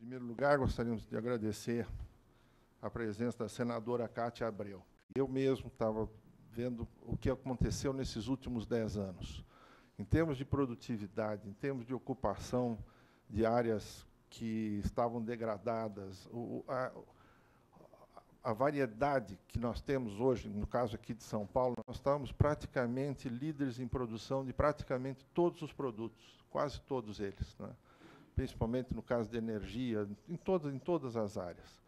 primeiro lugar, gostaríamos de agradecer a presença da senadora Cátia Abreu. Eu mesmo estava vendo o que aconteceu nesses últimos 10 anos. Em termos de produtividade, em termos de ocupação de áreas que estavam degradadas, a variedade que nós temos hoje, no caso aqui de São Paulo, nós estamos praticamente líderes em produção de praticamente todos os produtos, quase todos eles, né? Principalmente no caso de energia, em todas as áreas.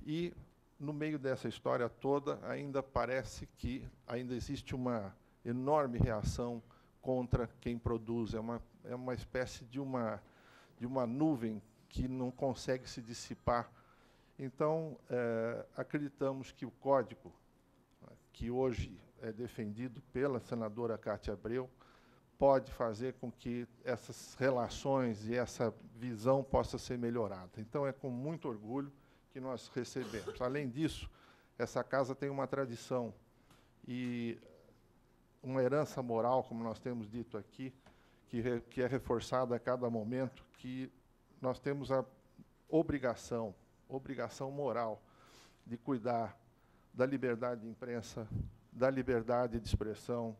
E, no meio dessa história toda, ainda parece que ainda existe uma enorme reação contra quem produz. É uma espécie de uma nuvem que não consegue se dissipar. Então, acreditamos que o código, que hoje é defendido pela senadora Cátia Abreu, pode fazer com que essas relações e essa visão possa ser melhorada. Então, é com muito orgulho que nós recebemos. Além disso, essa casa tem uma tradição e uma herança moral, como nós temos dito aqui, que é reforçada a cada momento, que nós temos a obrigação moral de cuidar da liberdade de imprensa, da liberdade de expressão,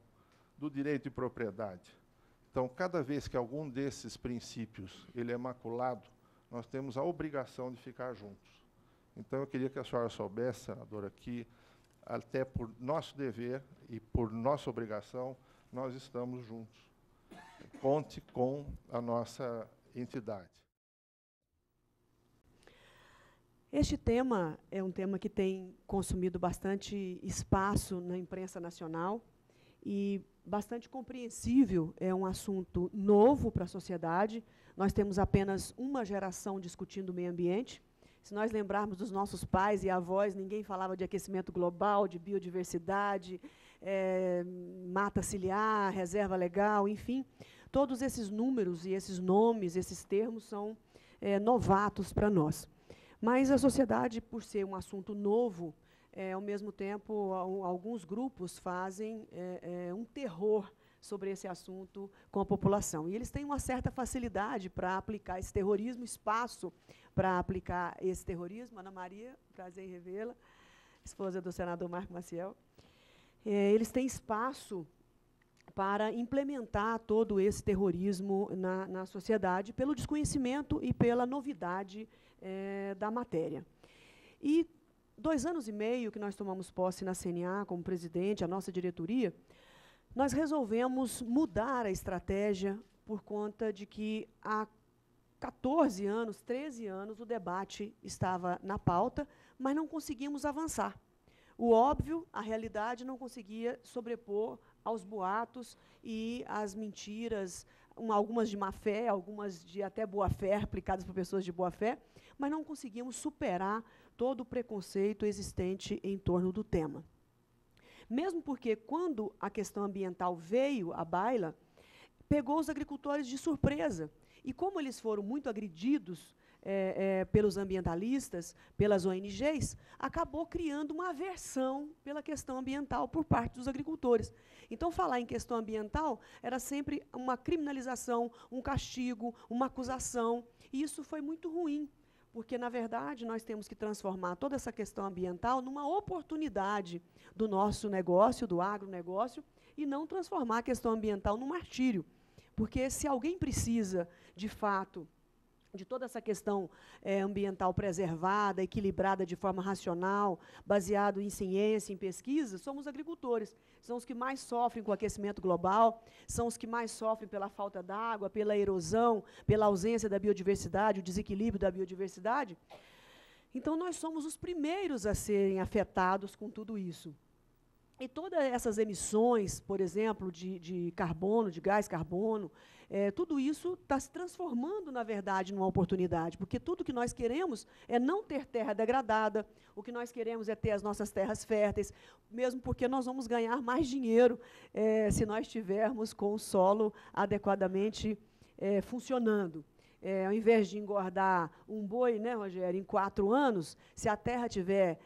do direito de propriedade. Então, cada vez que algum desses princípios ele é maculado, nós temos a obrigação de ficar juntos. Então, eu queria que a senhora soubesse, senadora, que, até por nosso dever e por nossa obrigação, nós estamos juntos. Conte com a nossa entidade. Este tema é um tema que tem consumido bastante espaço na imprensa nacional e bastante compreensível. É um assunto novo para a sociedade. Nós temos apenas uma geração discutindo o meio ambiente. Se nós lembrarmos dos nossos pais e avós, ninguém falava de aquecimento global, de biodiversidade, mata ciliar, reserva legal, enfim. Todos esses números e esses nomes, esses termos são novatos para nós. Mas a sociedade, por ser um assunto novo, ao mesmo tempo, alguns grupos fazem um terror sobre esse assunto com a população. E eles têm uma certa facilidade para aplicar esse terrorismo, espaço para aplicar esse terrorismo. Ana Maria, prazer em revê-la, esposa do senador Marco Maciel. Eles têm espaço para implementar todo esse terrorismo na sociedade, pelo desconhecimento e pela novidade da matéria. E 2 anos e meio que nós tomamos posse na CNA como presidente, a nossa diretoria, nós resolvemos mudar a estratégia por conta de que há 14 anos, 13 anos, o debate estava na pauta, mas não conseguimos avançar. O óbvio, a realidade, não conseguia sobrepor aos boatos e às mentiras, algumas de má fé, algumas de até boa fé, aplicadas por pessoas de boa fé, mas não conseguimos superar todo o preconceito existente em torno do tema. Mesmo porque, quando a questão ambiental veio à baila, pegou os agricultores de surpresa. E como eles foram muito agredidos pelos ambientalistas, pelas ONGs, acabou criando uma aversão pela questão ambiental por parte dos agricultores. Então, falar em questão ambiental era sempre uma criminalização, um castigo, uma acusação, e isso foi muito ruim, porque, na verdade, nós temos que transformar toda essa questão ambiental numa oportunidade do nosso negócio, do agronegócio, e não transformar a questão ambiental num martírio. Porque, se alguém precisa, de fato, de toda essa questão ambiental preservada, equilibrada de forma racional, baseado em ciência, em pesquisa, somos agricultores. São os que mais sofrem com o aquecimento global, são os que mais sofrem pela falta d'água, pela erosão, pela ausência da biodiversidade, o desequilíbrio da biodiversidade. Então, nós somos os primeiros a serem afetados com tudo isso. E todas essas emissões, por exemplo, de carbono, de gás carbono, tudo isso está se transformando, na verdade, numa oportunidade, porque tudo que nós queremos é não ter terra degradada, o que nós queremos é ter as nossas terras férteis, mesmo porque nós vamos ganhar mais dinheiro se nós tivermos com o solo adequadamente funcionando. ao invés de engordar um boi, né, Rogério, em 4 anos, se a terra estiver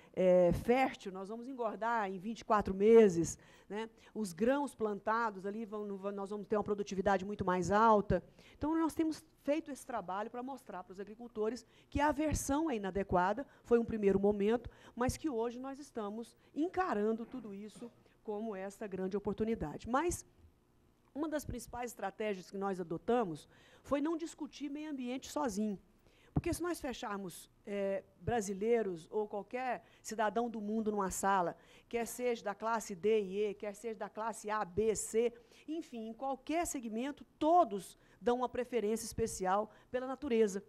fértil, nós vamos engordar em 24 meses. Né? Os grãos plantados ali, nós vamos ter uma produtividade muito mais alta. Então, nós temos feito esse trabalho para mostrar para os agricultores que a aversão é inadequada, foi um primeiro momento, mas que hoje nós estamos encarando tudo isso como esta grande oportunidade. Mas uma das principais estratégias que nós adotamos foi não discutir meio ambiente sozinho. Porque se nós fecharmos brasileiros ou qualquer cidadão do mundo numa sala, quer seja da classe D e E, quer seja da classe A, B, C, enfim, em qualquer segmento, todos dão uma preferência especial pela natureza,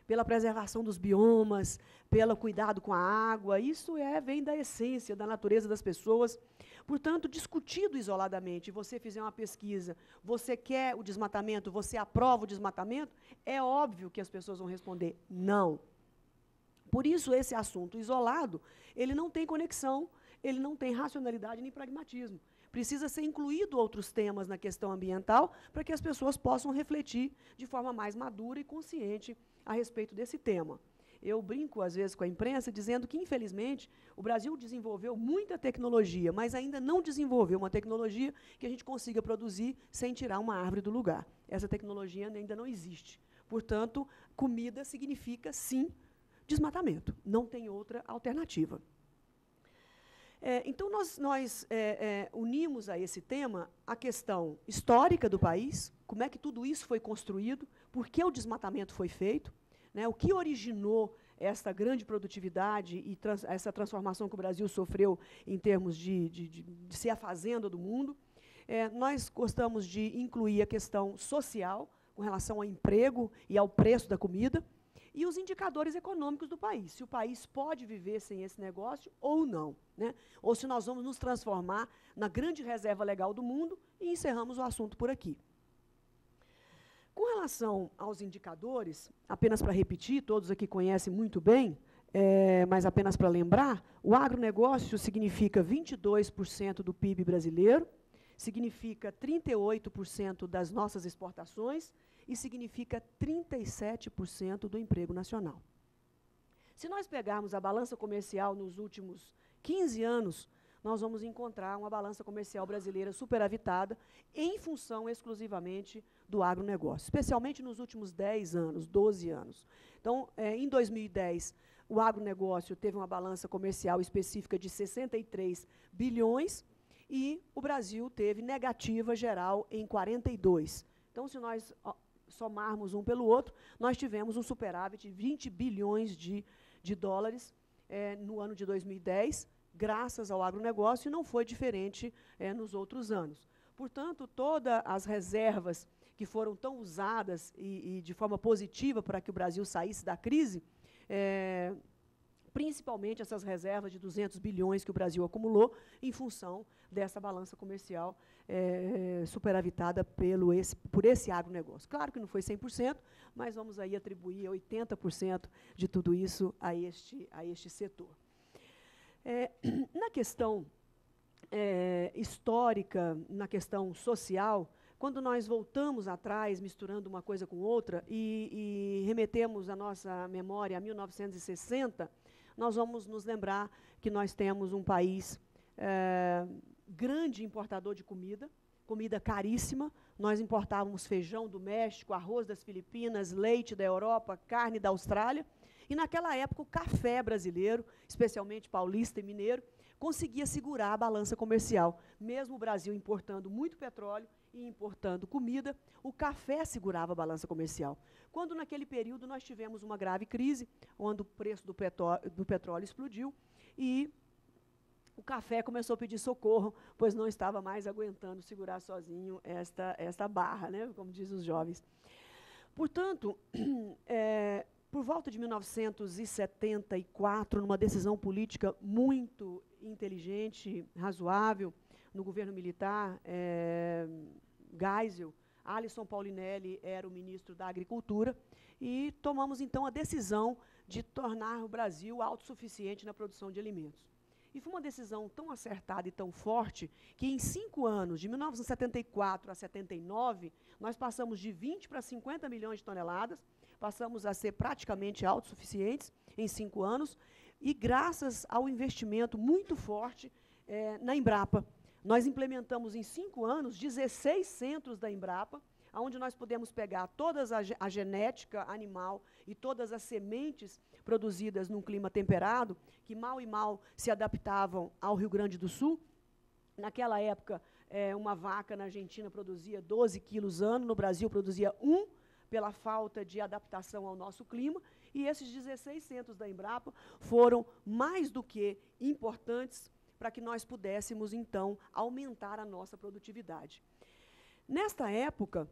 pela preservação dos biomas, pelo cuidado com a água. Isso vem da essência da natureza das pessoas. Portanto, discutido isoladamente, você fizer uma pesquisa, você quer o desmatamento, você aprova o desmatamento, é óbvio que as pessoas vão responder não. Por isso, esse assunto isolado, ele não tem conexão, ele não tem racionalidade nem pragmatismo. Precisa ser incluído outros temas na questão ambiental para que as pessoas possam refletir de forma mais madura e consciente a respeito desse tema. Eu brinco, às vezes, com a imprensa, dizendo que, infelizmente, o Brasil desenvolveu muita tecnologia, mas ainda não desenvolveu uma tecnologia que a gente consiga produzir sem tirar uma árvore do lugar. Essa tecnologia ainda não existe. Portanto, comida significa, sim, desmatamento. Não tem outra alternativa. Então, nós unimos a esse tema a questão histórica do país, como é que tudo isso foi construído, por que o desmatamento foi feito, né, o que originou esta grande produtividade e essa transformação que o Brasil sofreu em termos de ser a fazenda do mundo. Nós gostamos de incluir a questão social, com relação ao emprego e ao preço da comida, e os indicadores econômicos do país, se o país pode viver sem esse negócio ou não, né? Ou se nós vamos nos transformar na grande reserva legal do mundo, e encerramos o assunto por aqui. Com relação aos indicadores, apenas para repetir, todos aqui conhecem muito bem, mas apenas para lembrar, o agronegócio significa 22% do PIB brasileiro, significa 38% das nossas exportações e significa 37% do emprego nacional. Se nós pegarmos a balança comercial nos últimos 15 anos, nós vamos encontrar uma balança comercial brasileira superavitada em função exclusivamente do agronegócio, especialmente nos últimos 10 anos, 12 anos. Então, em 2010, o agronegócio teve uma balança comercial específica de 63 bilhões e o Brasil teve negativa geral em 42. Então, se nós somarmos um pelo outro, nós tivemos um superávit de 20 bilhões de dólares no ano de 2010, graças ao agronegócio, e não foi diferente nos outros anos. Portanto, todas as reservas que foram tão usadas e de forma positiva para que o Brasil saísse da crise, principalmente essas reservas de 200 bilhões que o Brasil acumulou em função dessa balança comercial superavitada por esse agronegócio. Claro que não foi 100%, mas vamos aí atribuir 80% de tudo isso a este setor. Na questão histórica, na questão social, quando nós voltamos atrás, misturando uma coisa com outra, e remetemos a nossa memória a 1960, nós vamos nos lembrar que nós temos um país grande importador de comida caríssima. Nós importávamos feijão do México, arroz das Filipinas, leite da Europa, carne da Austrália. E, naquela época, o café brasileiro, especialmente paulista e mineiro, conseguia segurar a balança comercial. Mesmo o Brasil importando muito petróleo e importando comida, o café segurava a balança comercial. Quando, naquele período, nós tivemos uma grave crise, onde o preço do petróleo explodiu e o café começou a pedir socorro, pois não estava mais aguentando segurar sozinho esta barra, né, como dizem os jovens. Portanto, por volta de 1974, numa decisão política muito inteligente, razoável, no governo militar, Geisel, Alisson Paulinelli era o ministro da Agricultura, e tomamos, então, a decisão de tornar o Brasil autossuficiente na produção de alimentos. E foi uma decisão tão acertada e tão forte que, em 5 anos, de 1974 a 79, nós passamos de 20 para 50 milhões de toneladas, passamos a ser praticamente autossuficientes em 5 anos, e graças ao investimento muito forte na Embrapa. Nós implementamos em 5 anos 16 centros da Embrapa, onde nós podemos pegar toda a genética animal e todas as sementes produzidas num clima temperado, que mal e mal se adaptavam ao Rio Grande do Sul. Naquela época, uma vaca na Argentina produzia 12 quilos ano, no Brasil produzia 1, pela falta de adaptação ao nosso clima, e esses 16 centros da Embrapa foram mais do que importantes para que nós pudéssemos, então, aumentar a nossa produtividade. Nesta época,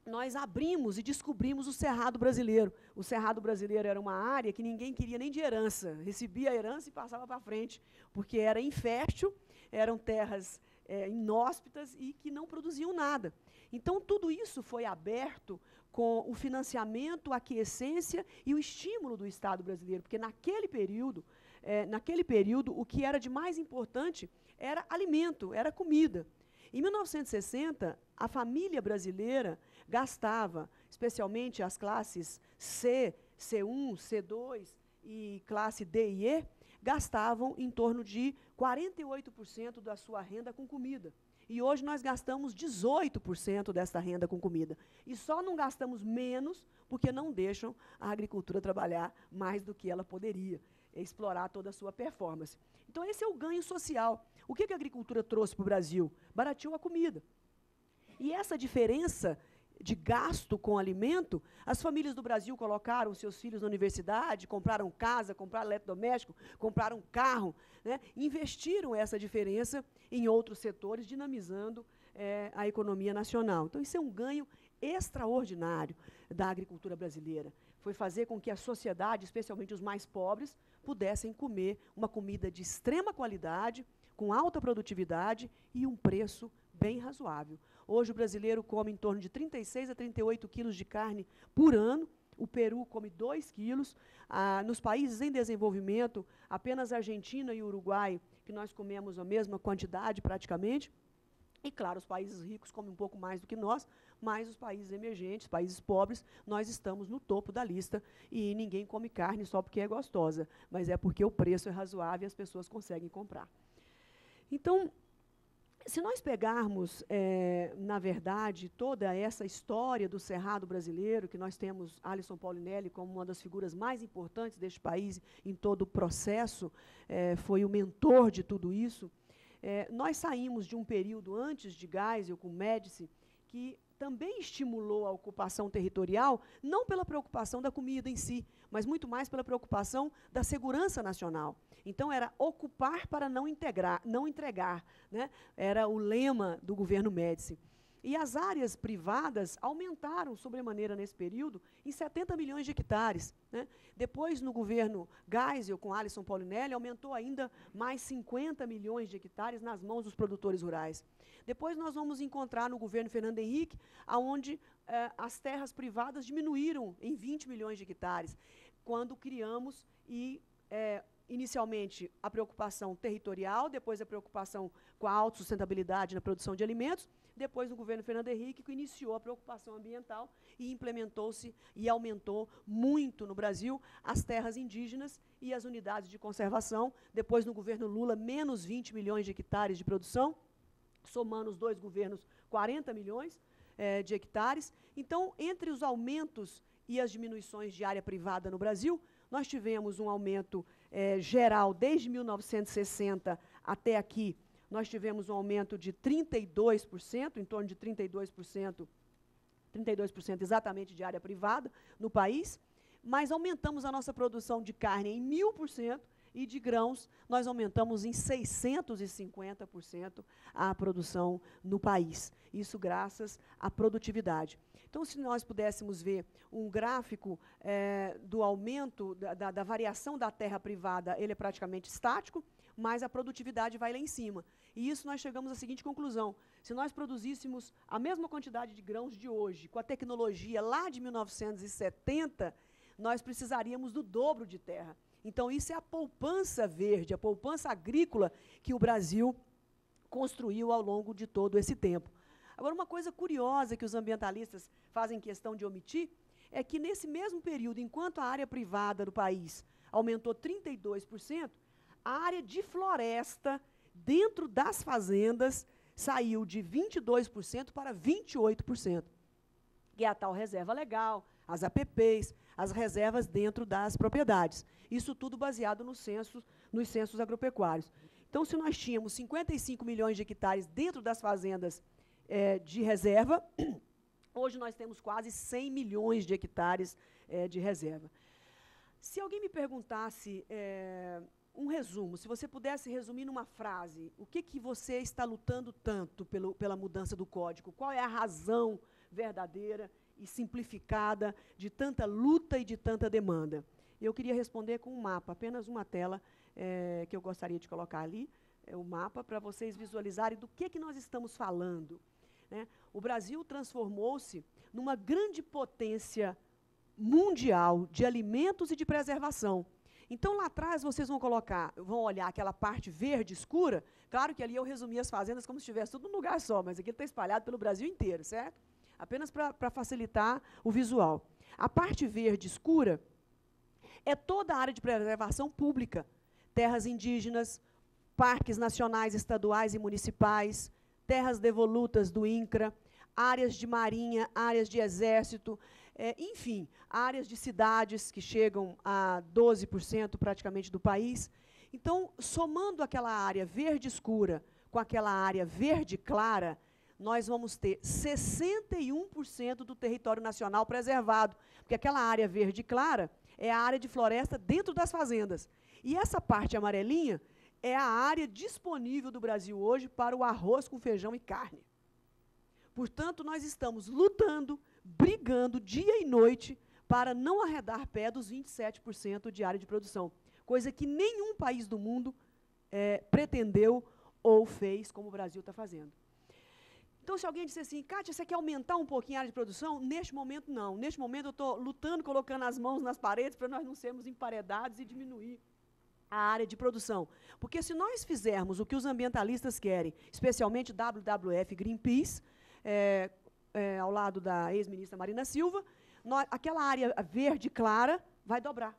nós abrimos e descobrimos o Cerrado Brasileiro. O Cerrado Brasileiro era uma área que ninguém queria nem de herança, recebia a herança e passava para frente, porque era infértil, eram terras inóspitas e que não produziam nada. Então, tudo isso foi aberto com o financiamento, a aquiescência e o estímulo do Estado brasileiro, porque naquele período, o que era de mais importante era alimento, era comida. Em 1960, a família brasileira gastava, especialmente as classes C, C1, C2 e classe D e E, gastavam em torno de 48% da sua renda com comida. E hoje nós gastamos 18% dessa renda com comida. E só não gastamos menos porque não deixam a agricultura trabalhar mais do que ela poderia, explorar toda a sua performance. Então, esse é o ganho social. O que a agricultura trouxe para o Brasil? Barateou a comida. E essa diferença de gasto com alimento, as famílias do Brasil colocaram seus filhos na universidade, compraram casa, compraram eletrodoméstico, compraram carro, né, investiram essa diferença em outros setores, dinamizando a economia nacional. Então, isso é um ganho extraordinário da agricultura brasileira. Foi fazer com que a sociedade, especialmente os mais pobres, pudessem comer uma comida de extrema qualidade, com alta produtividade e um preço bem razoável. Hoje o brasileiro come em torno de 36 a 38 quilos de carne por ano, o Peru come 2 quilos, nos países em desenvolvimento, apenas a Argentina e o Uruguai, que nós comemos a mesma quantidade praticamente, e claro, os países ricos comem um pouco mais do que nós, mas os países emergentes, países pobres, nós estamos no topo da lista, e ninguém come carne só porque é gostosa, mas é porque o preço é razoável e as pessoas conseguem comprar. Então, se nós pegarmos, na verdade, toda essa história do Cerrado brasileiro, que nós temos Alisson Paulinelli como uma das figuras mais importantes deste país em todo o processo, foi o mentor de tudo isso, nós saímos de um período antes de Geisel, com Médici, que também estimulou a ocupação territorial, não pela preocupação da comida em si, mas muito mais pela preocupação da segurança nacional. Então, era ocupar para não entregar, né? Era o lema do governo Médici. E as áreas privadas aumentaram sobremaneira nesse período em 70 milhões de hectares. Né? Depois, no governo Geisel, com Alisson Paulinelli, aumentou ainda mais 50 milhões de hectares nas mãos dos produtores rurais. Depois nós vamos encontrar no governo Fernando Henrique, onde as terras privadas diminuíram em 20 milhões de hectares, quando criamos inicialmente a preocupação territorial, depois a preocupação com a autossustentabilidade na produção de alimentos, depois no governo Fernando Henrique, que iniciou a preocupação ambiental e implementou-se e aumentou muito no Brasil as terras indígenas e as unidades de conservação. Depois, no governo Lula, menos 20 milhões de hectares de produção, somando os 2 governos, 40 milhões de hectares. Então, entre os aumentos e as diminuições de área privada no Brasil, nós tivemos um aumento geral desde 1960 até aqui. Nós tivemos um aumento de 32%, em torno de 32% exatamente de área privada no país, mas aumentamos a nossa produção de carne em 1000%, e de grãos nós aumentamos em 650% a produção no país. Isso graças à produtividade. Então, se nós pudéssemos ver um gráfico do aumento, da variação da terra privada, ele é praticamente estático, mas a produtividade vai lá em cima. E isso nós chegamos à seguinte conclusão: se nós produzíssemos a mesma quantidade de grãos de hoje, com a tecnologia lá de 1970, nós precisaríamos do dobro de terra. Então, isso é a poupança verde, a poupança agrícola que o Brasil construiu ao longo de todo esse tempo. Agora, uma coisa curiosa que os ambientalistas fazem questão de omitir é que, nesse mesmo período, enquanto a área privada do país aumentou 32%, a área de floresta dentro das fazendas saiu de 22% para 28%, que é a tal reserva legal, as APPs, as reservas dentro das propriedades. Isso tudo baseado nos censos agropecuários. Então, se nós tínhamos 55 milhões de hectares dentro das fazendas de reserva, hoje nós temos quase 100 milhões de hectares de reserva. Se alguém me perguntasse um resumo, se você pudesse resumir numa frase, o que você está lutando tanto pela mudança do Código? Qual é a razão verdadeira e simplificada de tanta luta e de tanta demanda? Eu queria responder com um mapa, apenas uma tela que eu gostaria de colocar ali, o mapa, para vocês visualizarem do que nós estamos falando. Né? O Brasil transformou-se numa grande potência mundial de alimentos e de preservação. Então, lá atrás, vocês vão olhar aquela parte verde escura. Claro que ali eu resumi as fazendas como se estivesse tudo num lugar só, mas aqui está espalhado pelo Brasil inteiro, certo? Apenas para facilitar o visual. A parte verde escura é toda a área de preservação pública. Terras indígenas, parques nacionais, estaduais e municipais, terras devolutas do INCRA, áreas de marinha, áreas de exército, enfim, áreas de cidades que chegam a 12% praticamente do país. Então, somando aquela área verde escura com aquela área verde clara, nós vamos ter 61% do território nacional preservado, porque aquela área verde clara é a área de floresta dentro das fazendas. E essa parte amarelinha é a área disponível do Brasil hoje para o arroz com feijão e carne. Portanto, nós estamos lutando, brigando dia e noite para não arredar pé dos 27% de área de produção, coisa que nenhum país do mundo pretendeu ou fez como o Brasil está fazendo. Então, se alguém disser assim, Kátia, você quer aumentar um pouquinho a área de produção? Neste momento, não. Neste momento, eu estou lutando, colocando as mãos nas paredes para nós não sermos emparedados e diminuir a área de produção. Porque se nós fizermos o que os ambientalistas querem, especialmente WWF e Greenpeace, ao lado da ex-ministra Marina Silva, aquela área verde clara vai dobrar.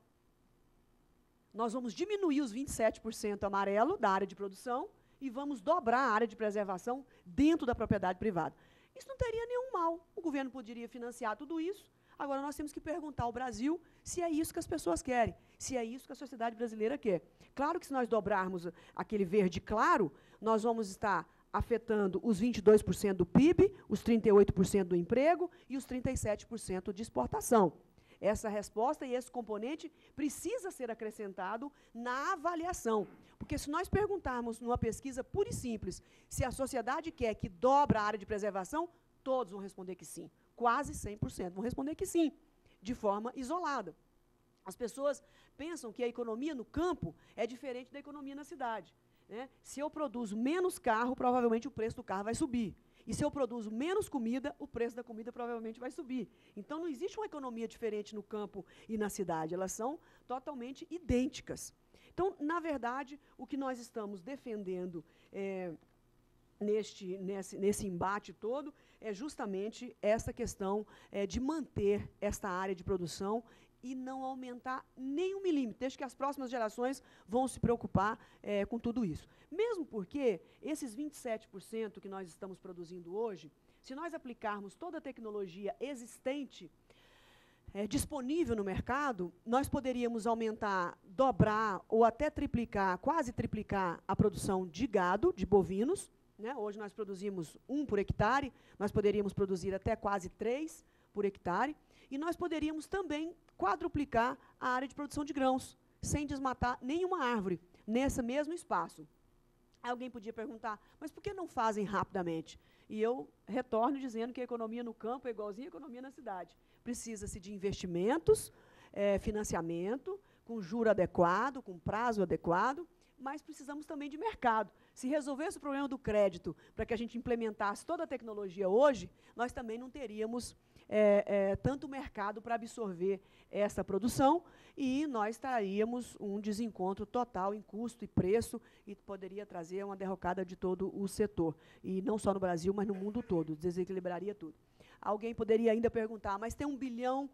Nós vamos diminuir os 27% amarelo da área de produção e vamos dobrar a área de preservação dentro da propriedade privada. Isso não teria nenhum mal. O governo poderia financiar tudo isso. Agora, nós temos que perguntar ao Brasil se é isso que as pessoas querem, se é isso que a sociedade brasileira quer. Claro que se nós dobrarmos aquele verde claro, nós vamos estar afetando os 22% do PIB, os 38% do emprego e os 37% de exportação. Essa resposta e esse componente precisa ser acrescentado na avaliação. Porque se nós perguntarmos numa pesquisa pura e simples se a sociedade quer que dobra a área de preservação, todos vão responder que sim. Quase 100% vão responder que sim, de forma isolada. As pessoas pensam que a economia no campo é diferente da economia na cidade. Né? Se eu produzo menos carro, provavelmente o preço do carro vai subir. E se eu produzo menos comida, o preço da comida provavelmente vai subir. Então, não existe uma economia diferente no campo e na cidade. Elas são totalmente idênticas. Então, na verdade, o que nós estamos defendendo nesse embate todo é justamente essa questão de manter esta área de produção e não aumentar nem um milímetro, desde que as próximas gerações vão se preocupar com tudo isso. Mesmo porque esses 27% que nós estamos produzindo hoje, se nós aplicarmos toda a tecnologia existente, disponível no mercado, nós poderíamos aumentar, dobrar ou até triplicar, quase triplicar a produção de gado, de bovinos. Né? Hoje nós produzimos 1 por hectare, nós poderíamos produzir até quase 3 por hectare, e nós poderíamos também quadruplicar a área de produção de grãos, sem desmatar nenhuma árvore, nesse mesmo espaço. Alguém podia perguntar, mas por que não fazem rapidamente? E eu retorno dizendo que a economia no campo é igualzinha à economia na cidade. Precisa-se de investimentos, financiamento, com juro adequado, com prazo adequado, mas precisamos também de mercado. Se resolvesse o problema do crédito para que a gente implementasse toda a tecnologia hoje, nós também não teríamos tanto mercado para absorver essa produção e nós traríamos um desencontro total em custo e preço e poderia trazer uma derrocada de todo o setor. E não só no Brasil, mas no mundo todo, desequilibraria tudo. alguém poderia ainda perguntar, mas tem 1 bilhão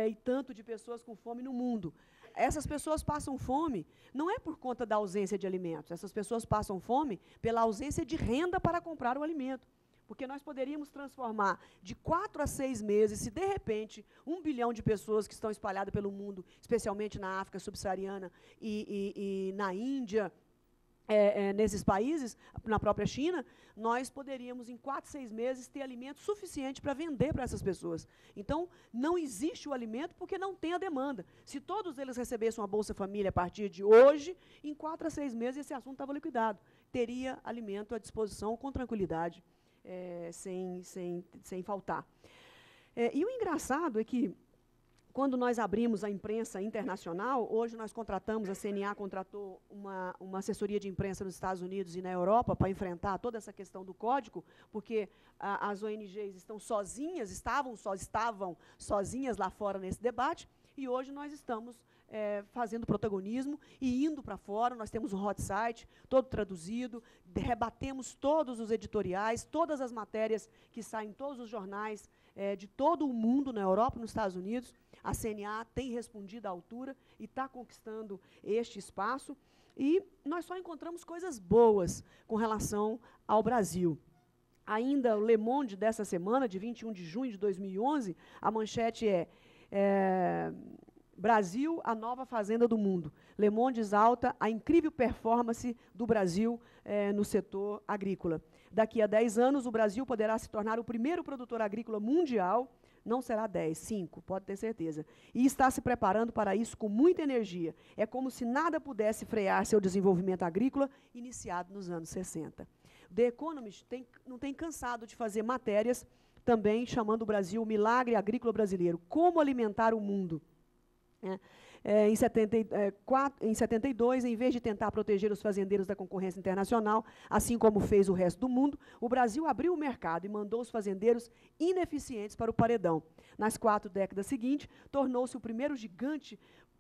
e tanto de pessoas com fome no mundo. Essas pessoas passam fome não é por conta da ausência de alimentos, essas pessoas passam fome pela ausência de renda para comprar o alimento. Porque nós poderíamos transformar de 4 a 6 meses, se de repente 1 bilhão de pessoas que estão espalhadas pelo mundo, especialmente na África subsaariana e na Índia, nesses países, na própria China, nós poderíamos, em 4, 6 meses, ter alimento suficiente para vender para essas pessoas. Então, não existe o alimento porque não tem a demanda. Se todos eles recebessem uma Bolsa Família a partir de hoje, em 4 a 6 meses esse assunto estava liquidado. Teria alimento à disposição com tranquilidade, sem faltar. E o engraçado é que, quando nós abrimos a imprensa internacional, hoje nós contratamos, a CNA contratou uma assessoria de imprensa nos Estados Unidos e na Europa para enfrentar toda essa questão do código, porque as ONGs estão sozinhas, estavam sozinhas lá fora nesse debate, e hoje nós estamos fazendo protagonismo e indo para fora. Nós temos um hot site todo traduzido, rebatemos todos os editoriais, todas as matérias que saem em todos os jornais de todo o mundo, na Europa, nos Estados Unidos. A CNA tem respondido à altura e está conquistando este espaço. E nós só encontramos coisas boas com relação ao Brasil. Ainda o Le Monde dessa semana, de 21 de junho de 2011, a manchete Brasil, a nova fazenda do mundo. Le Monde exalta a incrível performance do Brasil no setor agrícola. Daqui a 10 anos, o Brasil poderá se tornar o primeiro produtor agrícola mundial. Não será 10, 5, pode ter certeza. E está se preparando para isso com muita energia. É como se nada pudesse frear seu desenvolvimento agrícola iniciado nos anos 60. The Economist não tem cansado de fazer matérias também chamando o Brasil o milagre agrícola brasileiro. Como alimentar o mundo? Em 72, em vez de tentar proteger os fazendeiros da concorrência internacional, assim como fez o resto do mundo, o Brasil abriu o mercado e mandou os fazendeiros ineficientes para o paredão. Nas 4 décadas seguintes, tornou-se o primeiro gigante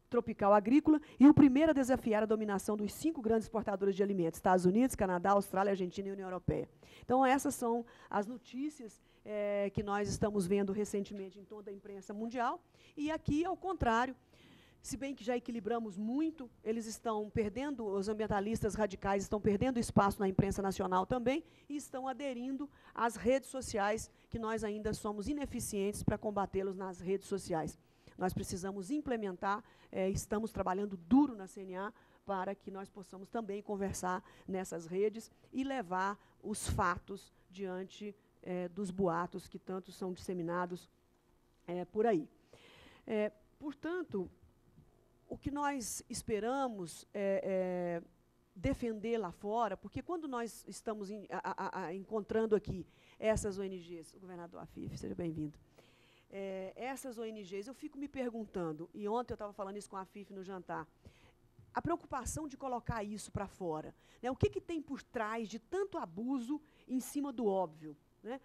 tropical agrícola e o primeiro a desafiar a dominação dos 5 grandes exportadores de alimentos: Estados Unidos, Canadá, Austrália, Argentina e União Europeia. Então, essas são as notícias que nós estamos vendo recentemente em toda a imprensa mundial. E aqui, ao contrário, se bem que já equilibramos muito, eles estão perdendo, os ambientalistas radicais estão perdendo espaço na imprensa nacional também e estão aderindo às redes sociais, que nós ainda somos ineficientes para combatê-los nas redes sociais. Nós precisamos implementar, estamos trabalhando duro na CNA para que nós possamos também conversar nessas redes e levar os fatos diante dos boatos que tanto são disseminados por aí. Portanto, o que nós esperamos é defender lá fora, porque quando nós estamos encontrando aqui essas ONGs, o governador Afif, seja bem-vindo, essas ONGs, eu fico me perguntando, e ontem eu estava falando isso com a Afif no jantar, a preocupação de colocar isso para fora, né? O que tem por trás de tanto abuso em cima do óbvio, né?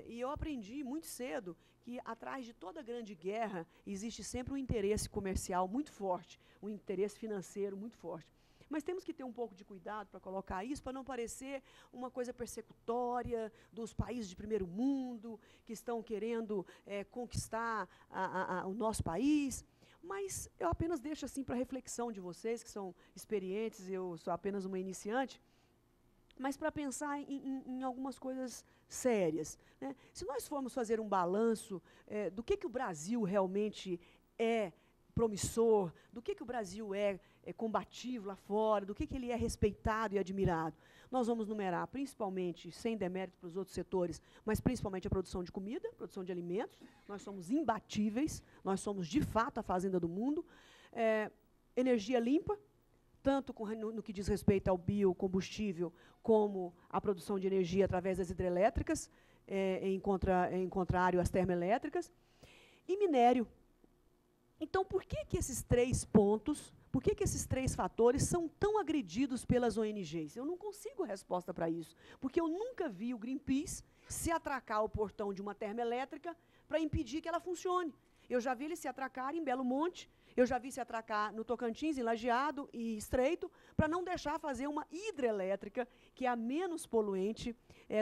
E eu aprendi muito cedo que atrás de toda grande guerra existe sempre um interesse comercial muito forte, um interesse financeiro muito forte. Mas temos que ter um pouco de cuidado para colocar isso, para não parecer uma coisa persecutória dos países de primeiro mundo, que estão querendo conquistar o nosso país. Mas eu apenas deixo assim para reflexão de vocês, que são experientes, eu sou apenas uma iniciante, mas para pensar em algumas coisas sérias, né? Se nós formos fazer um balanço do que o Brasil realmente é promissor, do que o Brasil é combativo lá fora, do que ele é respeitado e admirado, nós vamos numerar principalmente, sem demérito para os outros setores, mas principalmente a produção de comida, produção de alimentos. Nós somos imbatíveis, nós somos de fato a fazenda do mundo. Energia limpa, tanto no que diz respeito ao biocombustível, como a produção de energia através das hidrelétricas, em contrário às termoelétricas, e minério. Então, por que esses 3 pontos, por que esses 3 fatores são tão agredidos pelas ONGs? Eu não consigo resposta para isso, porque eu nunca vi o Greenpeace se atracar ao portão de uma termoelétrica para impedir que ela funcione. Eu já vi ele se atracar em Belo Monte, Eu já vi se atracar no Tocantins, em Lajeado e Estreito, para não deixar fazer uma hidrelétrica, que é a menos poluente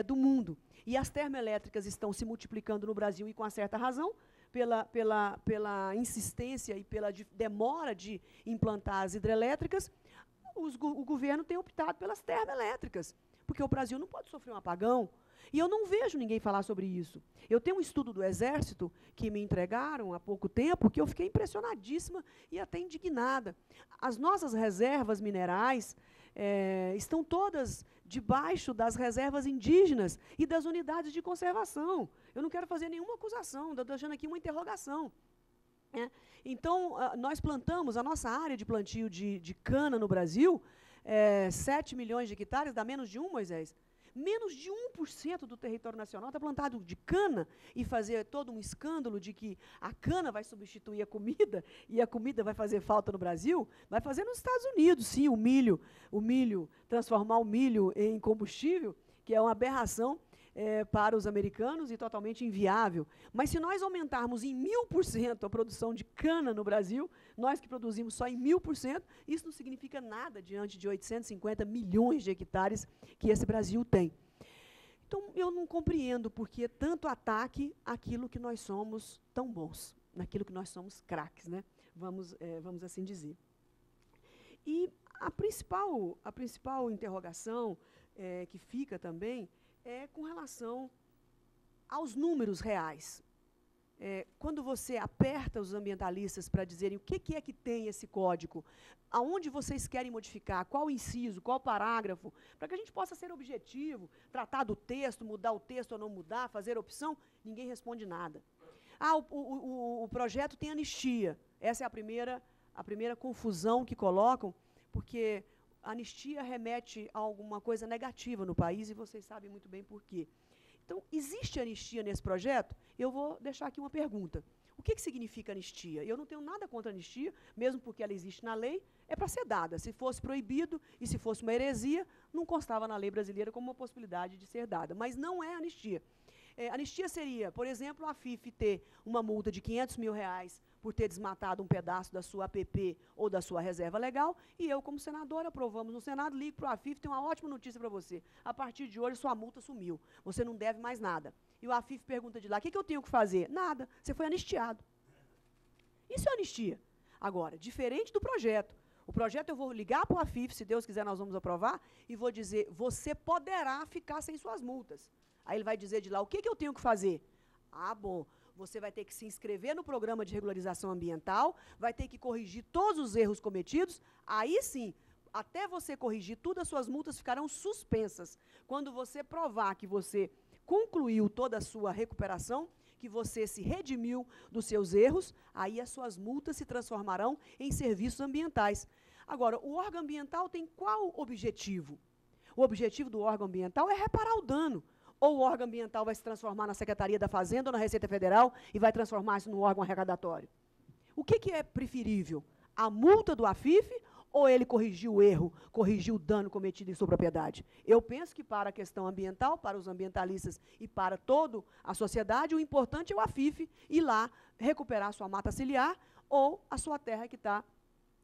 do mundo. E as termoelétricas estão se multiplicando no Brasil, e com uma certa razão, pela insistência e pela demora de implantar as hidrelétricas. O governo tem optado pelas termoelétricas, porque o Brasil não pode sofrer um apagão. E eu não vejo ninguém falar sobre isso. Eu tenho um estudo do Exército que me entregaram há pouco tempo, que eu fiquei impressionadíssima e até indignada. As nossas reservas minerais estão todas debaixo das reservas indígenas e das unidades de conservação. Eu não quero fazer nenhuma acusação, estou deixando aqui uma interrogação. Então, nós plantamos, a nossa área de plantio de cana no Brasil, 7 milhões de hectares, dá menos de 1, Moisés? Menos de 1% do território nacional está plantado de cana, e fazer todo um escândalo de que a cana vai substituir a comida e a comida vai fazer falta no Brasil, vai fazer nos Estados Unidos, sim, o milho, transformar o milho em combustível, que é uma aberração para os americanos e totalmente inviável. Mas se nós aumentarmos em 1000% a produção de cana no Brasil, nós que produzimos só em 1000%, isso não significa nada diante de 850 milhões de hectares que esse Brasil tem. Então, eu não compreendo por que tanto ataque àquilo que nós somos tão bons, naquilo que nós somos craques, né? Vamos assim dizer. E a principal interrogação que fica também com relação aos números reais. Quando você aperta os ambientalistas para dizerem o que é que tem esse código, aonde vocês querem modificar, qual inciso, qual parágrafo, para que a gente possa ser objetivo, tratar do texto, mudar o texto ou não mudar, fazer opção, ninguém responde nada. O projeto tem anistia. Essa é a primeira confusão que colocam, porque anistia remete a alguma coisa negativa no país, e vocês sabem muito bem por quê. Então, existe anistia nesse projeto? Eu vou deixar aqui uma pergunta. O que significa anistia? Eu não tenho nada contra a anistia, mesmo porque ela existe na lei, é para ser dada. Se fosse proibido e se fosse uma heresia, não constava na lei brasileira como uma possibilidade de ser dada. Mas não é anistia. Anistia seria, por exemplo, a AFIF ter uma multa de R$500 mil por ter desmatado um pedaço da sua APP ou da sua reserva legal, e eu, como senadora, aprovamos no Senado, ligo para o AFIF, tem uma ótima notícia para você. A partir de hoje, sua multa sumiu. Você não deve mais nada. E o AFIF pergunta de lá, o que eu tenho que fazer? Nada. Você foi anistiado. Isso é anistia. Agora, diferente do projeto. O projeto eu vou ligar para o AFIF, se Deus quiser nós vamos aprovar, e vou dizer, você poderá ficar sem suas multas. Aí ele vai dizer de lá, o que eu tenho que fazer? Bom, você vai ter que se inscrever no programa de regularização ambiental, vai ter que corrigir todos os erros cometidos, aí sim, até você corrigir tudo, as suas multas ficarão suspensas. Quando você provar que você concluiu toda a sua recuperação, que você se redimiu dos seus erros, aí as suas multas se transformarão em serviços ambientais. Agora, o órgão ambiental tem qual objetivo? O objetivo do órgão ambiental é reparar o dano. Ou o órgão ambiental vai se transformar na Secretaria da Fazenda ou na Receita Federal e vai transformar-se num órgão arrecadatório? O que é preferível? A multa do AFIF ou ele corrigiu o erro, corrigiu o dano cometido em sua propriedade? Eu penso que para a questão ambiental, para os ambientalistas e para toda a sociedade, o importante é o AFIF ir lá recuperar a sua mata ciliar ou a sua terra que está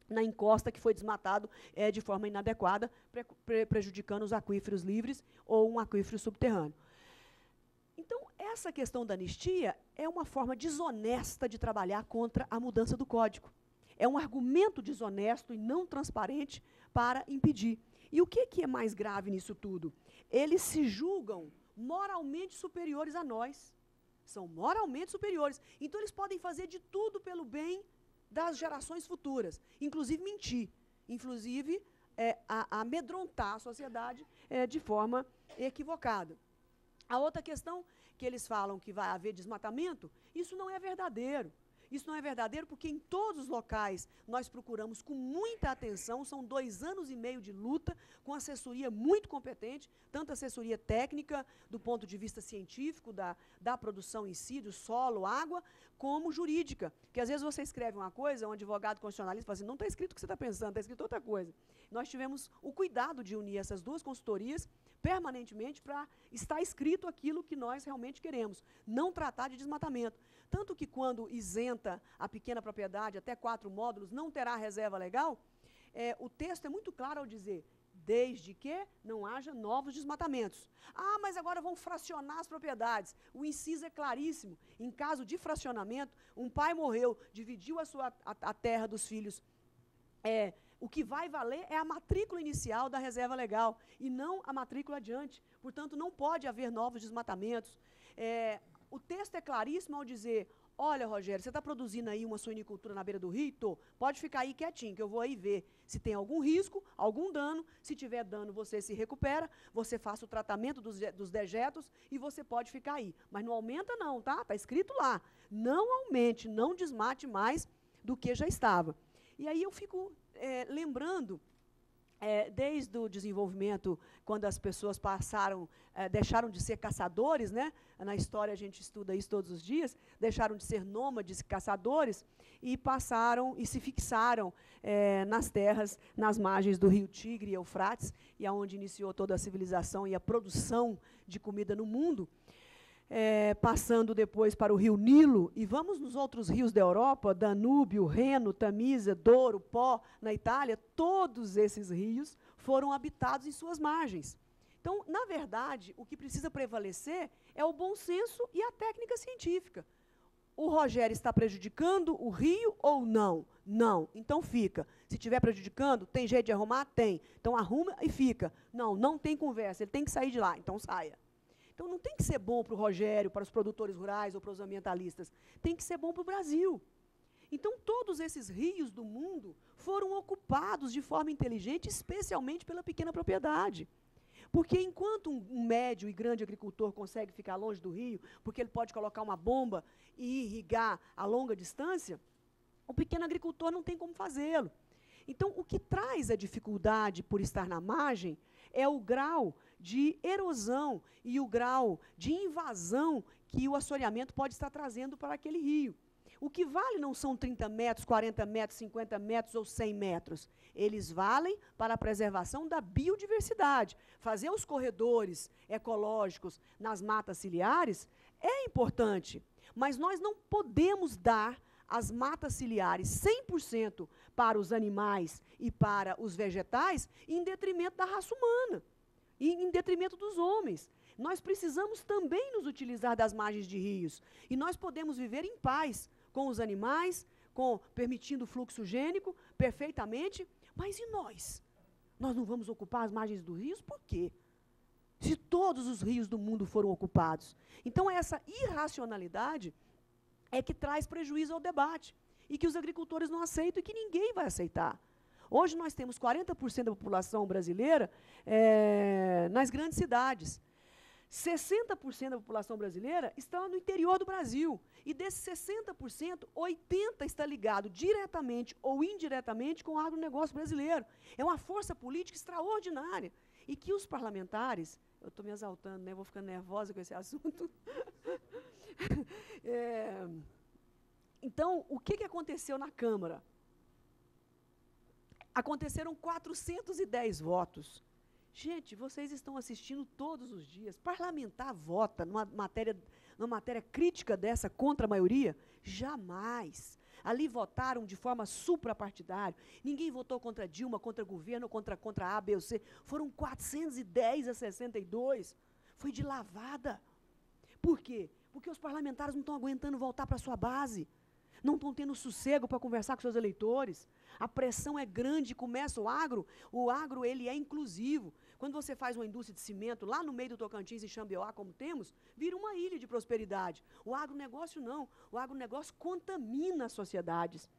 na encosta, que foi desmatado de forma inadequada, prejudicando os aquíferos livres ou um aquífero subterrâneo. Então, essa questão da anistia é uma forma desonesta de trabalhar contra a mudança do código. É um argumento desonesto e não transparente para impedir. E o que é mais grave nisso tudo? Eles se julgam moralmente superiores a nós. São moralmente superiores. Então, eles podem fazer de tudo pelo bem das gerações futuras, inclusive mentir, inclusive amedrontar a sociedade de forma equivocada. A outra questão que eles falam que vai haver desmatamento, isso não é verdadeiro. Isso não é verdadeiro porque em todos os locais nós procuramos com muita atenção, são 2 anos e meio de luta, com assessoria muito competente, tanto assessoria técnica, do ponto de vista científico, da produção em si, do solo, água, como jurídica. Porque às vezes você escreve uma coisa, um advogado constitucionalista fala assim, não está escrito o que você está pensando, está escrito outra coisa. Nós tivemos o cuidado de unir essas duas consultorias permanentemente para estar escrito aquilo que nós realmente queremos, não tratar de desmatamento. Tanto que quando isenta a pequena propriedade até 4 módulos, não terá reserva legal, o texto é muito claro ao dizer, desde que não haja novos desmatamentos. Ah, mas agora vão fracionar as propriedades. O inciso é claríssimo. Em caso de fracionamento, um pai morreu, dividiu a terra dos filhos. O que vai valer é a matrícula inicial da reserva legal e não a matrícula adiante. Portanto, não pode haver novos desmatamentos. O texto é claríssimo ao dizer, olha, Rogério, você está produzindo aí uma suinicultura na beira do rio? Tô. Pode ficar aí quietinho, que eu vou aí ver se tem algum risco, algum dano. Se tiver dano, você se recupera, você faça o tratamento dos dejetos e você pode ficar aí. Mas não aumenta não, tá? Está escrito lá. Não aumente, não desmate mais do que já estava. E aí eu fico lembrando, desde o desenvolvimento, quando as pessoas deixaram de ser caçadores, né? Na história a gente estuda isso todos os dias, deixaram de ser nômades caçadores e passaram e se fixaram nas terras, nas margens do rio Tigre e Eufrates, e aonde iniciou toda a civilização e a produção de comida no mundo. Passando depois para o rio Nilo, e vamos nos outros rios da Europa, Danúbio, Reno, Tamisa, Douro, Pó, na Itália, todos esses rios foram habitados em suas margens. Então, na verdade, o que precisa prevalecer é o bom senso e a técnica científica. O Rogério está prejudicando o rio ou não? Não, então fica. Se estiver prejudicando, tem jeito de arrumar? Tem. Então arruma e fica. Não, não tem conversa, ele tem que sair de lá, então saia. Então, não tem que ser bom para o Rogério, para os produtores rurais ou para os ambientalistas. Tem que ser bom para o Brasil. Então, todos esses rios do mundo foram ocupados de forma inteligente, especialmente pela pequena propriedade. Porque enquanto um médio e grande agricultor consegue ficar longe do rio, porque ele pode colocar uma bomba e irrigar a longa distância, o pequeno agricultor não tem como fazê-lo. Então, o que traz a dificuldade por estar na margem é o grau de erosão e o grau de invasão que o assoreamento pode estar trazendo para aquele rio. O que vale não são 30 metros, 40 metros, 50 metros ou 100 metros. Eles valem para a preservação da biodiversidade. Fazer os corredores ecológicos nas matas ciliares é importante, mas nós não podemos dar as matas ciliares 100% para os animais e para os vegetais em detrimento da raça humana, em detrimento dos homens. Nós precisamos também nos utilizar das margens de rios e nós podemos viver em paz com os animais, permitindo o fluxo gênico perfeitamente, mas e nós? Nós não vamos ocupar as margens dos rios? Por quê? Se todos os rios do mundo foram ocupados. Então, essa irracionalidade é que traz prejuízo ao debate e que os agricultores não aceitam e que ninguém vai aceitar. Hoje nós temos 40% da população brasileira nas grandes cidades. 60% da população brasileira está no interior do Brasil. E desses 60%, 80% está ligado diretamente ou indiretamente com o agronegócio brasileiro. É uma força política extraordinária. E que os parlamentares, eu estou me exaltando, né? Vou ficando nervosa com esse assunto. Então, o que aconteceu na Câmara? Aconteceram 410 votos. Gente, vocês estão assistindo todos os dias. Parlamentar vota numa matéria crítica dessa contra a maioria? Jamais. Ali votaram de forma suprapartidária. Ninguém votou contra Dilma, contra governo, contra A, B ou C. Foram 410 a 62. Foi de lavada. Por quê? Porque os parlamentares não estão aguentando voltar para a sua base. Não estão tendo sossego para conversar com seus eleitores. A pressão é grande, começa o agro ele é inclusivo. Quando você faz uma indústria de cimento lá no meio do Tocantins e Xambioá, como temos, vira uma ilha de prosperidade. O agronegócio não. O agronegócio contamina as sociedades.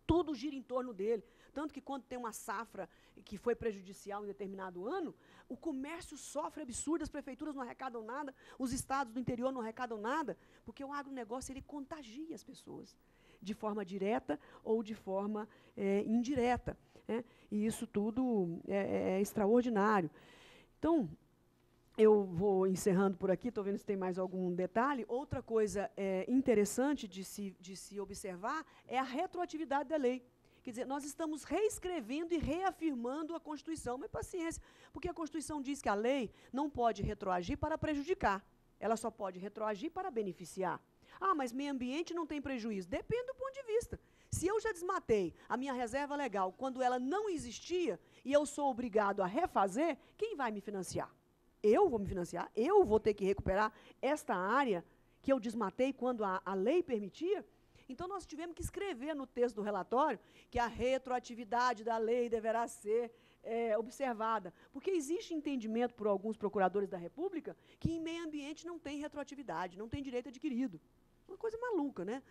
Tudo gira em torno dele. Tanto que quando tem uma safra que foi prejudicial em determinado ano, o comércio sofre absurdo, as prefeituras não arrecadam nada, os estados do interior não arrecadam nada, porque o agronegócio ele contagia as pessoas, de forma direta ou de forma indireta. E isso tudo é extraordinário. Então, eu vou encerrando por aqui, estou vendo se tem mais algum detalhe. Outra coisa interessante de se observar é a retroatividade da lei. Quer dizer, nós estamos reescrevendo e reafirmando a Constituição. Mas paciência, porque a Constituição diz que a lei não pode retroagir para prejudicar. Ela só pode retroagir para beneficiar. Ah, mas meio ambiente não tem prejuízo. Depende do ponto de vista. Se eu já desmatei a minha reserva legal quando ela não existia e eu sou obrigado a refazer, quem vai me financiar? Eu vou me financiar? Eu vou ter que recuperar esta área que eu desmatei quando a lei permitia? Então, nós tivemos que escrever no texto do relatório que a retroatividade da lei deverá ser observada. Porque existe entendimento por alguns procuradores da República que em meio ambiente não tem retroatividade, não tem direito adquirido. Uma coisa maluca, né?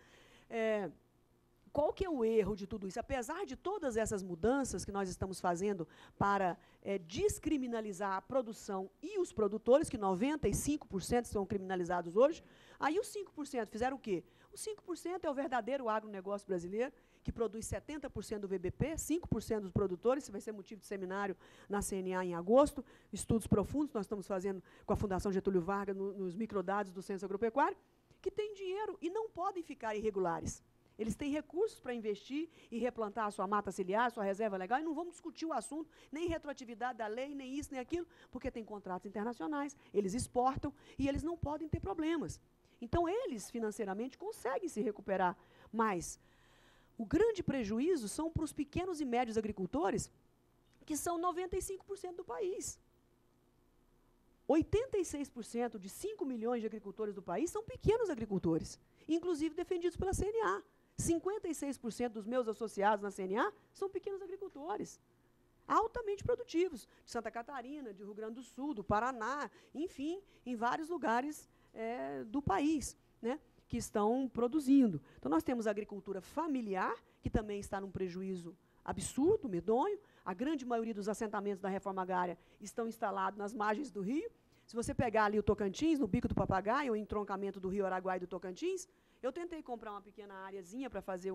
Qual que é o erro de tudo isso? Apesar de todas essas mudanças que nós estamos fazendo para descriminalizar a produção e os produtores, que 95% são criminalizados hoje, aí os 5% fizeram o quê? Os 5% é o verdadeiro agronegócio brasileiro, que produz 70% do VBP, 5% dos produtores, isso vai ser motivo de seminário na CNA em agosto, estudos profundos nós estamos fazendo com a Fundação Getúlio Vargas nos microdados do Censo Agropecuário, que têm dinheiro e não podem ficar irregulares. Eles têm recursos para investir e replantar a sua mata ciliar, a sua reserva legal, e não vamos discutir o assunto, nem retroatividade da lei, nem isso, nem aquilo, porque tem contratos internacionais, eles exportam e eles não podem ter problemas. Então, eles, financeiramente, conseguem se recuperar, mas o grande prejuízo são para os pequenos e médios agricultores, que são 95% do país. 86% de 5 milhões de agricultores do país são pequenos agricultores, inclusive defendidos pela CNA. 56% dos meus associados na CNA são pequenos agricultores, altamente produtivos, de Santa Catarina, de Rio Grande do Sul, do Paraná, enfim, em vários lugares do país, né, que estão produzindo. Então, nós temos a agricultura familiar, que também está num prejuízo absurdo, medonho. A grande maioria dos assentamentos da reforma agrária estão instalados nas margens do rio. Se você pegar ali o Tocantins, no Bico do Papagaio, o entroncamento do rio Araguaia e do Tocantins, eu tentei comprar uma pequena areazinha para fazer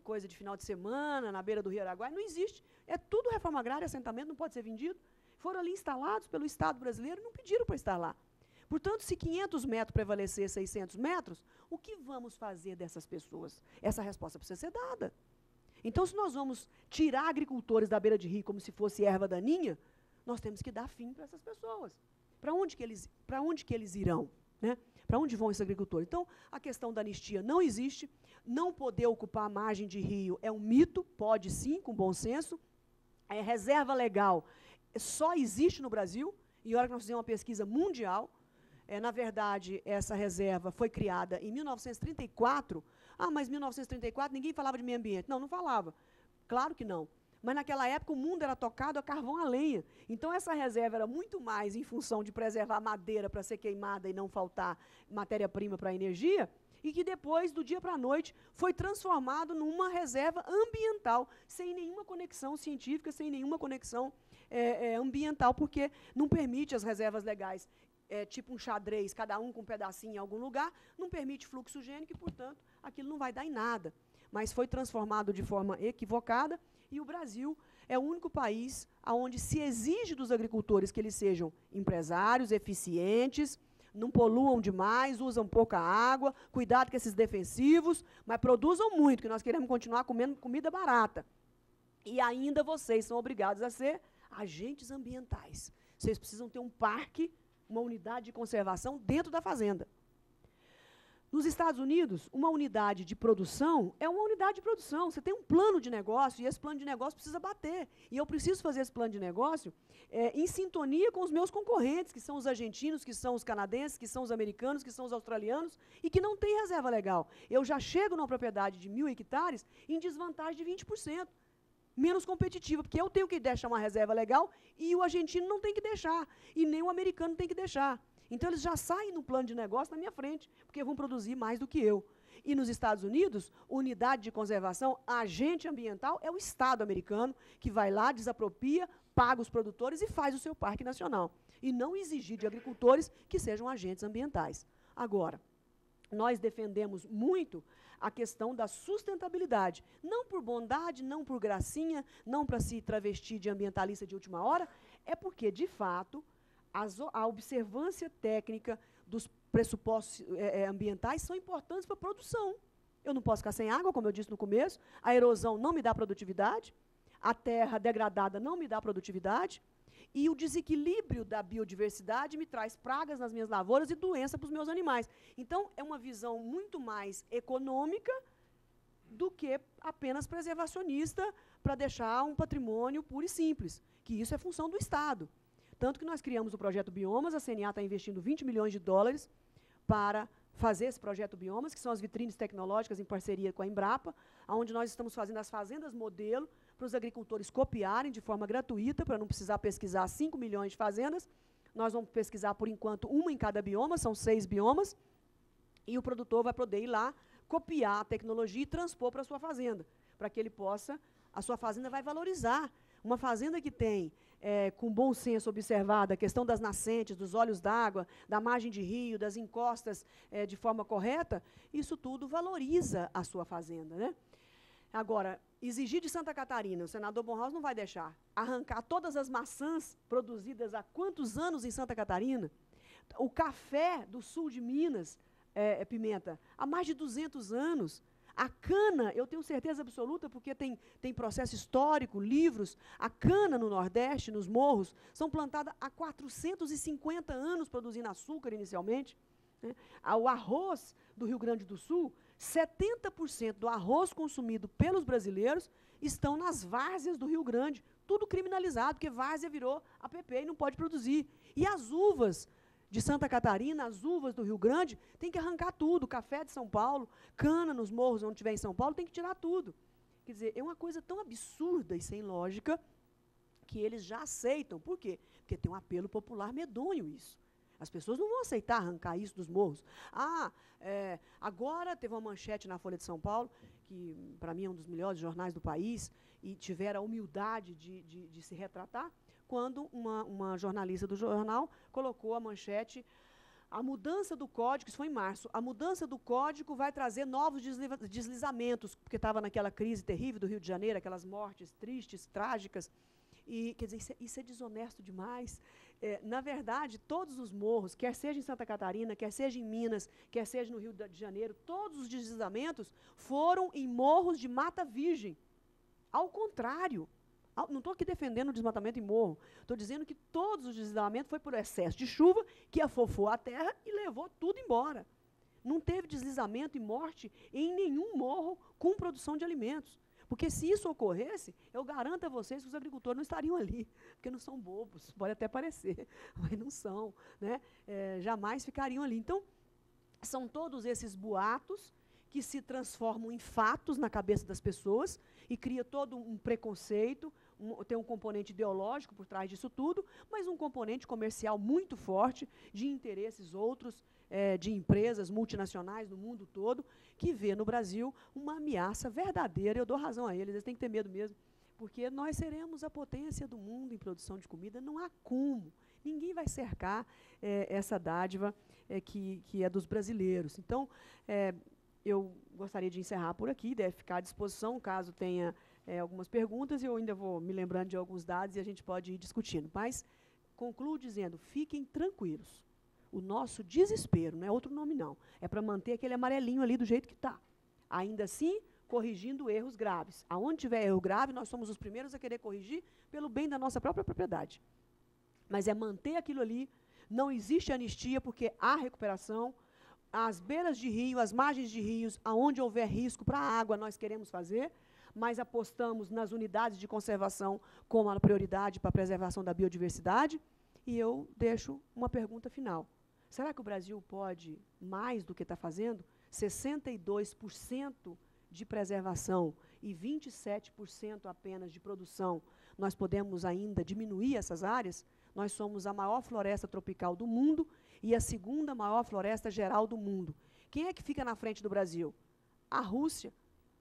coisa de final de semana, na beira do rio Araguaia, não existe. É tudo reforma agrária, assentamento, não pode ser vendido. Foram ali instalados pelo Estado brasileiro, não pediram para estar lá. Portanto, se 500 metros prevalecer 600 metros, o que vamos fazer dessas pessoas? Essa resposta precisa ser dada. Então, se nós vamos tirar agricultores da beira de rio como se fosse erva daninha, nós temos que dar fim para essas pessoas. Para onde que eles irão? Né? Para onde vão esses agricultores? Então, a questão da anistia não existe. Não poder ocupar a margem de rio é um mito, pode sim, com bom senso. Reserva legal só existe no Brasil, e olha que nós fizemos uma pesquisa mundial. Na verdade, essa reserva foi criada em 1934. Ah, mas 1934 ninguém falava de meio ambiente. Não, não falava. Claro que não. Mas naquela época o mundo era tocado a carvão a lenha. Então essa reserva era muito mais em função de preservar madeira para ser queimada e não faltar matéria-prima para a energia, e que depois, do dia para a noite, foi transformado numa reserva ambiental, sem nenhuma conexão científica, sem nenhuma conexão ambiental, porque não permite as reservas legais, tipo um xadrez, cada um com um pedacinho em algum lugar, não permite fluxo gênico e, portanto, aquilo não vai dar em nada. Mas foi transformado de forma equivocada, e o Brasil é o único país onde se exige dos agricultores que eles sejam empresários, eficientes, não poluam demais, usam pouca água, cuidado com esses defensivos, mas produzam muito, que nós queremos continuar comendo comida barata. E ainda vocês são obrigados a ser agentes ambientais. Vocês precisam ter um parque, uma unidade de conservação dentro da fazenda. Nos Estados Unidos, uma unidade de produção é uma unidade de produção. Você tem um plano de negócio e esse plano de negócio precisa bater. E eu preciso fazer esse plano de negócio em sintonia com os meus concorrentes, que são os argentinos, que são os canadenses, que são os americanos, que são os australianos e que não têm reserva legal. Eu já chego numa propriedade de 1.000 hectares em desvantagem de 20%. Menos competitiva, porque eu tenho que deixar uma reserva legal e o argentino não tem que deixar, e nem o americano tem que deixar. Então, eles já saem no plano de negócio na minha frente, porque vão produzir mais do que eu. E nos Estados Unidos, unidade de conservação, agente ambiental, é o Estado americano que vai lá, desapropria, paga os produtores e faz o seu parque nacional. E não exigir de agricultores que sejam agentes ambientais. Agora, nós defendemos muito a questão da sustentabilidade. Não por bondade, não por gracinha, não para se travestir de ambientalista de última hora, é porque, de fato, a observância técnica dos pressupostos ambientais são importantes para a produção. Eu não posso ficar sem água, como eu disse no começo, a erosão não me dá produtividade, a terra degradada não me dá produtividade, e o desequilíbrio da biodiversidade me traz pragas nas minhas lavouras e doença para os meus animais. Então, é uma visão muito mais econômica do que apenas preservacionista para deixar um patrimônio puro e simples, que isso é função do Estado. Tanto que nós criamos o projeto Biomas, a CNA está investindo 20 milhões de dólares para fazer esse projeto Biomas, que são as vitrines tecnológicas em parceria com a Embrapa, onde nós estamos fazendo as fazendas modelo para os agricultores copiarem de forma gratuita, para não precisar pesquisar 5 milhões de fazendas. Nós vamos pesquisar, por enquanto, uma em cada bioma, são 6 biomas, e o produtor vai poder ir lá, copiar a tecnologia e transpor para a sua fazenda, para que ele possa, a sua fazenda vai valorizar. Uma fazenda que tem, com bom senso observada, a questão das nascentes, dos olhos d'água, da margem de rio, das encostas de forma correta, isso tudo valoriza a sua fazenda, né? Agora, exigir de Santa Catarina, o senador Bornhaus não vai deixar, arrancar todas as maçãs produzidas há quantos anos em Santa Catarina, o café do sul de Minas, Pimenta, há mais de 200 anos, a cana, eu tenho certeza absoluta, porque tem processo histórico, livros, a cana no Nordeste, nos morros, são plantadas há 450 anos produzindo açúcar inicialmente, né? O arroz do Rio Grande do Sul, 70% do arroz consumido pelos brasileiros estão nas várzeas do Rio Grande, tudo criminalizado, porque várzea virou APP e não pode produzir. E as uvas de Santa Catarina, as uvas do Rio Grande, tem que arrancar tudo, café de São Paulo, cana nos morros onde tiver em São Paulo, tem que tirar tudo. Quer dizer, é uma coisa tão absurda e sem lógica que eles já aceitam. Por quê? Porque tem um apelo popular medonho isso. As pessoas não vão aceitar arrancar isso dos morros. Agora teve uma manchete na Folha de São Paulo, que para mim é um dos melhores jornais do país, e tiveram a humildade de se retratar, quando uma jornalista do jornal colocou a manchete: a mudança do código, isso foi em março, a mudança do código vai trazer novos deslizamentos, porque estava naquela crise terrível do Rio de Janeiro, aquelas mortes tristes, trágicas. E, quer dizer, isso é desonesto demais. Na verdade, todos os morros, quer seja em Santa Catarina, quer seja em Minas, quer seja no Rio de Janeiro, todos os deslizamentos foram em morros de mata virgem. Ao contrário, não estou aqui defendendo o desmatamento em morro, estou dizendo que todos os deslizamentos foi por excesso de chuva, que afofou a terra e levou tudo embora. Não teve deslizamento e morte em nenhum morro com produção de alimentos. Porque se isso ocorresse, eu garanto a vocês que os agricultores não estariam ali, porque não são bobos, pode até parecer, mas não são, né? Jamais ficariam ali. Então, são todos esses boatos que se transformam em fatos na cabeça das pessoas e cria todo um preconceito, tem um componente ideológico por trás disso tudo, mas um componente comercial muito forte de interesses outros, de empresas multinacionais no mundo todo, que vê no Brasil uma ameaça verdadeira. Eu dou razão a eles têm que ter medo mesmo, porque nós seremos a potência do mundo em produção de comida, não há como. Ninguém vai cercar essa dádiva que é dos brasileiros. Então, eu gostaria de encerrar por aqui, deve ficar à disposição, caso tenha algumas perguntas, e eu ainda vou me lembrando de alguns dados e a gente pode ir discutindo. Mas concluo dizendo, fiquem tranquilos. O nosso desespero, não é outro nome não, é para manter aquele amarelinho ali do jeito que está. Ainda assim, corrigindo erros graves. Aonde tiver erro grave, nós somos os primeiros a querer corrigir pelo bem da nossa própria propriedade. Mas é manter aquilo ali, não existe anistia, porque há recuperação. Às beiras de rio, às margens de rios, aonde houver risco para a água, nós queremos fazer, mas apostamos nas unidades de conservação como a prioridade para a preservação da biodiversidade. E eu deixo uma pergunta final. Será que o Brasil pode, mais do que está fazendo, 62% de preservação e 27% apenas de produção, nós podemos ainda diminuir essas áreas? Nós somos a maior floresta tropical do mundo e a segunda maior floresta geral do mundo. Quem é que fica na frente do Brasil? A Rússia,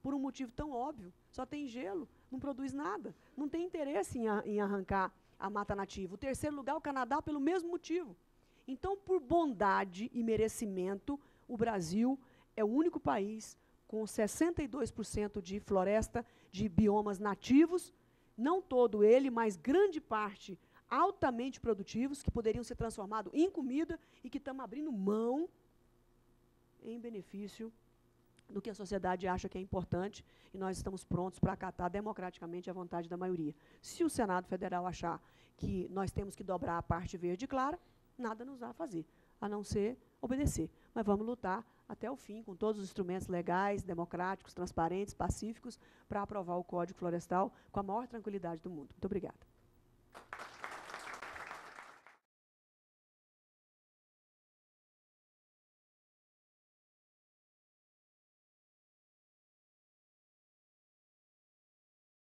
por um motivo tão óbvio. Só tem gelo, não produz nada, não tem interesse em arrancar a mata nativa. O terceiro lugar, o Canadá, pelo mesmo motivo. Então, por bondade e merecimento, o Brasil é o único país com 62% de floresta de biomas nativos, não todo ele, mas grande parte altamente produtivos, que poderiam ser transformados em comida e que estamos abrindo mão em benefício do que a sociedade acha que é importante, e nós estamos prontos para acatar democraticamente a vontade da maioria. Se o Senado Federal achar que nós temos que dobrar a parte verde e clara, nada nos dá a fazer, a não ser obedecer. Mas vamos lutar até o fim, com todos os instrumentos legais, democráticos, transparentes, pacíficos, para aprovar o Código Florestal com a maior tranquilidade do mundo. Muito obrigada.